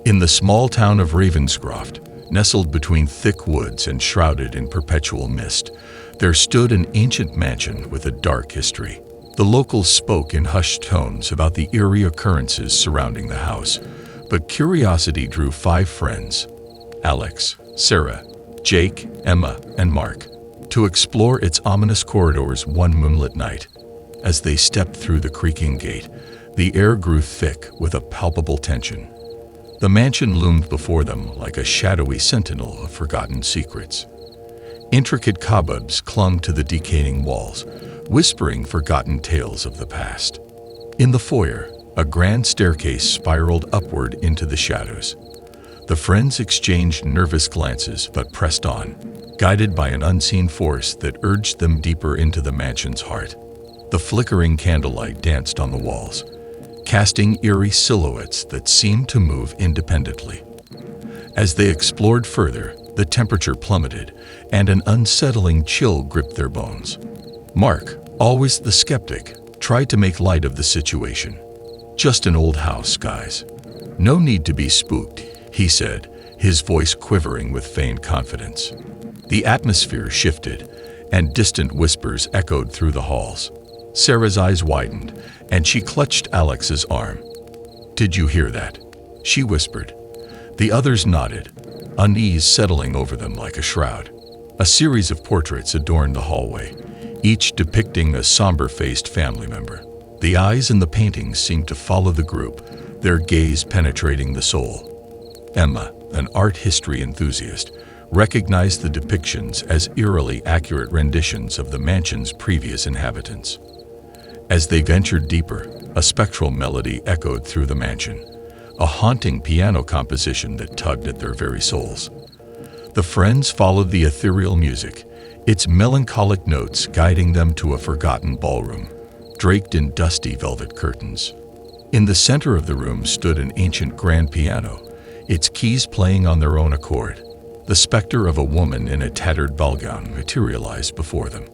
In the small town of Ravenswood, nestled between thick woods and shrouded in perpetual mist, there stood an ancient mansion with a dark history. The locals spoke in hushed tones about the eerie occurrences surrounding the house, but curiosity drew 5 friends, Alex, Sarah, Jake, Emma, and Mark, to explore its ominous corridors one moonlit night. As they stepped through the creaking gate, the air grew thick with a palpable tension. The mansion loomed before them like a shadowy sentinel of forgotten secrets. Intricate cobwebs clung to the decaying walls, whispering forgotten tales of the past. In the foyer, a grand staircase spiraled upward into the shadows. The friends exchanged nervous glances but pressed on, guided by an unseen force that urged them deeper into the mansion's heart. The flickering candlelight danced on the walls, casting eerie silhouettes that seemed to move independently. As they explored further, the temperature plummeted, and an unsettling chill gripped their bones. Mark, always the skeptic, tried to make light of the situation. "Just an old house, guys. No need to be spooked," he said, his voice quivering with feigned confidence. The atmosphere shifted, and distant whispers echoed through the halls. Sarah's eyes widened, and she clutched Alex's arm. "Did you hear that?" she whispered. The others nodded, unease settling over them like a shroud. A series of portraits adorned the hallway, each depicting a somber-faced family member. The eyes in the paintings seemed to follow the group, their gaze penetrating the soul. Emma, an art history enthusiast, recognized the depictions as eerily accurate renditions of the mansion's previous inhabitants. As they ventured deeper, a spectral melody echoed through the mansion, a haunting piano composition that tugged at their very souls. The friends followed the ethereal music, its melancholic notes guiding them to a forgotten ballroom, draped in dusty velvet curtains. In the center of the room stood an ancient grand piano, its keys playing on their own accord. The specter of a woman in a tattered ball gown materialized before them.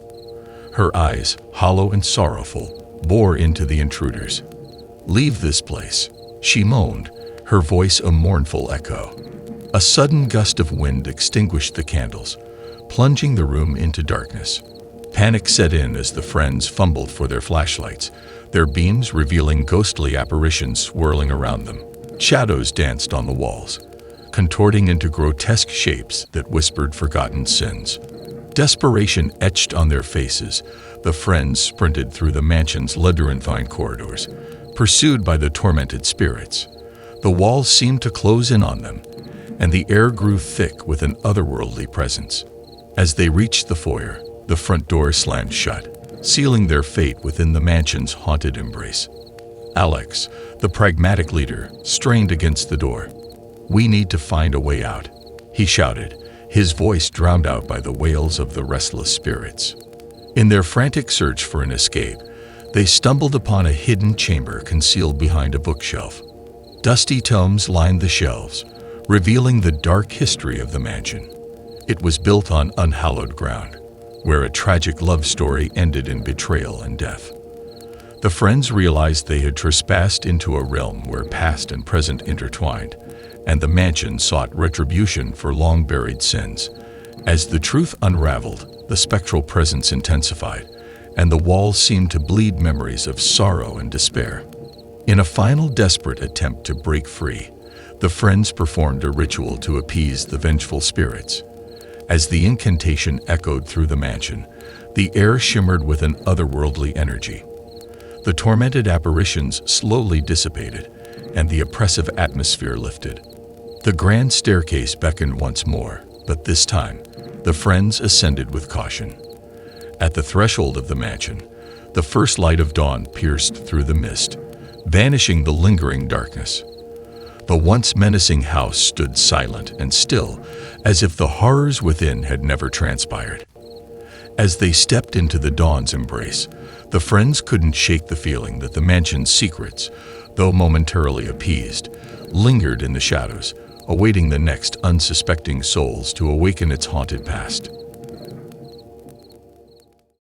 Her eyes, hollow and sorrowful, bore into the intruders. "Leave this place," she moaned, her voice a mournful echo. A sudden gust of wind extinguished the candles, plunging the room into darkness. Panic set in as the friends fumbled for their flashlights, their beams revealing ghostly apparitions swirling around them. Shadows danced on the walls, contorting into grotesque shapes that whispered forgotten sins. Desperation etched on their faces, the friends sprinted through the mansion's labyrinthine corridors, pursued by the tormented spirits. The walls seemed to close in on them, and the air grew thick with an otherworldly presence. As they reached the foyer, the front door slammed shut, sealing their fate within the mansion's haunted embrace. Alex, the pragmatic leader, strained against the door. "We need to find a way out," he shouted, his voice drowned out by the wails of the restless spirits. In their frantic search for an escape, they stumbled upon a hidden chamber concealed behind a bookshelf. Dusty tomes lined the shelves, revealing the dark history of the mansion. It was built on unhallowed ground, where a tragic love story ended in betrayal and death. The friends realized they had trespassed into a realm where past and present intertwined, and the mansion sought retribution for long-buried sins. As the truth unraveled, the spectral presence intensified, and the walls seemed to bleed memories of sorrow and despair. In a final desperate attempt to break free, the friends performed a ritual to appease the vengeful spirits. As the incantation echoed through the mansion, the air shimmered with an otherworldly energy. The tormented apparitions slowly dissipated, and the oppressive atmosphere lifted. The grand staircase beckoned once more, but this time, the friends ascended with caution. At the threshold of the mansion, the first light of dawn pierced through the mist, banishing the lingering darkness. The once menacing house stood silent and still, as if the horrors within had never transpired. As they stepped into the dawn's embrace, the friends couldn't shake the feeling that the mansion's secrets, though momentarily appeased, lingered in the shadows, awaiting the next unsuspecting souls to awaken its haunted past.